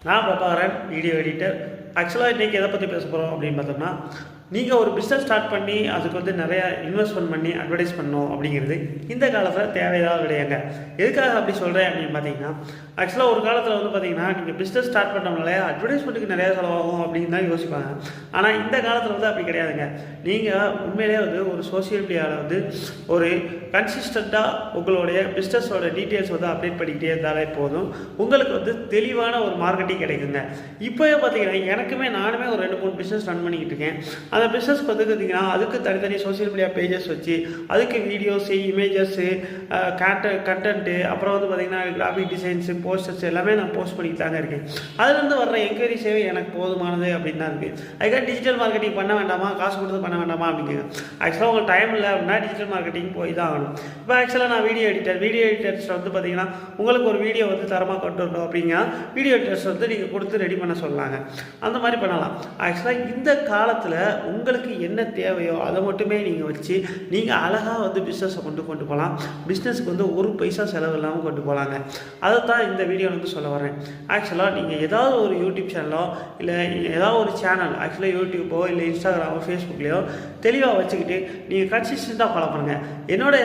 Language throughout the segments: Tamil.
நான் பிரபாகரன், வீடியோ எடிட்டர். ஆக்சுவலாக இன்றைக்கி எதை பற்றி பேச போகிறோம் அப்படின்னு பார்த்தோம்னா, நீங்கள் ஒரு பிஸ்னஸ் ஸ்டார்ட் பண்ணி அதுக்கு வந்து நிறையா இன்வெஸ்ட்மெண்ட் பண்ணி அட்வர்டைஸ் பண்ணணும் அப்படிங்கிறது இந்த காலத்தில் தேவையாக கிடையாங்க. எதுக்காக அப்படி சொல்கிறேன் அப்படின்னு பார்த்தீங்கன்னா, ஆக்சுவலாக ஒரு காலத்தில் வந்து பார்த்தீங்கன்னா, நீங்கள் பிஸ்னஸ் ஸ்டார்ட் பண்ணோம்னாலே அட்வர்டைஸ்மெண்ட்டுக்கு நிறையா செலவாகும் அப்படின்னு தான் யோசிப்பாங்க. ஆனால் இந்த காலத்தில் வந்து அப்படி கிடையாதுங்க. நீங்கள் உண்மையிலே வந்து ஒரு சோசியல் மீடியாவில் வந்து ஒரு கன்சிஸ்டண்ட்டாக உங்களுடைய பிஸ்னஸோட டீட்டெயில்ஸ் வந்து அப்டேட் பண்ணிக்கிட்டே இருந்தாலே போதும், உங்களுக்கு வந்து தெளிவான ஒரு மார்க்கெட்டிங் கிடைக்குங்க. இப்போயே பார்த்தீங்கன்னா நானுமே ஒரு 2-3 பிஸ்னஸ் ரன் பண்ணிக்கிட்டு இருக்கேன். அந்த பிஸ்னஸ்க்கு வந்து பார்த்தீங்கன்னா அதுக்கு தனித்தனி சோசியல் மீடியா பேஜஸ் வச்சு அதுக்கு வீடியோஸு, இமேஜஸ்ஸு, கண்டென்ட்டு, அப்புறம் வந்து பார்த்திங்கன்னா கிராஃபிக் டிசைன்ஸு, போஸ்டர்ஸ் எல்லாமே நான் போஸ்ட் பண்ணிட்டு தாங்க இருக்கேன். அதுலேருந்து வர்ற என்கொயரிஸே எனக்கு போதுமானது அப்படின்னு தான் இருக்குது. அதுக்காக டிஜிட்டல் மார்க்கெட்டிங் பண்ண வேண்டாமா, காசு கொடுத்து பண்ண வேண்டாமா அப்படிங்க. ஆக்சுவலாக உங்களுக்கு டைம் இல்லை அப்படின்னா டிஜிட்டல் மார்க்கெட்டிங் போய் தான் ஆகணும். இப்போ ஆக்சுவலாக நான் வீடியோ எடிட்டர்ஸ் வந்து பார்த்திங்கன்னா உங்களுக்கு ஒரு வீடியோ வந்து தரமாக கொண்டு வரணும் அப்படிங்கன்னா வீடியோ எடிட்டர்ஸ் வந்து நீங்கள் கொடுத்து ரெடி பண்ண சொல்லலாங்க. அந்த மாதிரி பண்ணலாம். ஆக்சுவலாக இந்த காலத்தில் உங்களுக்கு என்ன தேவையோ அதை மட்டுமே நீங்கள் வச்சு நீங்கள் அழகாக வந்து பிஸ்னஸை கொண்டு போகலாம். பிஸ்னஸுக்கு வந்து ஒரு பைசா செலவு இல்லாமல் கொண்டு போகலாங்க. அதை தான் இந்த வீடியோவில் வந்து சொல்ல வரேன். ஆக்சுவலாக நீங்கள் ஏதாவது ஒரு யூடியூப் சேனலோ இல்லை ஏதாவது ஒரு சேனல் ஆக்சுவலாக யூடியூப்போ இல்லை இன்ஸ்டாகிராமோ ஃபேஸ்புக்லேயோ தெளிவாக வச்சுக்கிட்டு நீங்கள் கன்சிஸ்டண்ட்டாக ஃபாலோ பண்ணுங்கள். என்னோடய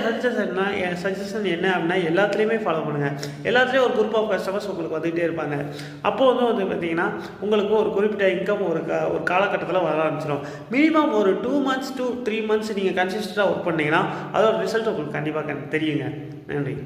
சஜஷன் என்ன அப்படின்னா எல்லாத்துலேயுமே ஃபாலோ பண்ணுங்கள். எல்லாத்துலேயும் ஒரு குரூப் ஆஃப் கஸ்டமர்ஸ் உங்களுக்கு வந்துகிட்டே இருப்பாங்க. அப்போது வந்து பார்த்தீங்கன்னா உங்களுக்கு ஒரு குறிப்பிட்ட இன்கம் ஒரு காலகட்டத்தில் வர ஆரம்பிச்சிடும். மினிமம் ஒரு 2 months to 3 months நீங்கள் கன்சிஸ்டண்ட்டாக ஒர்க் பண்ணிங்கன்னா அதோட ரிசல்ட் உங்களுக்கு கண்டிப்பாக தெரியுங்க. நன்றி.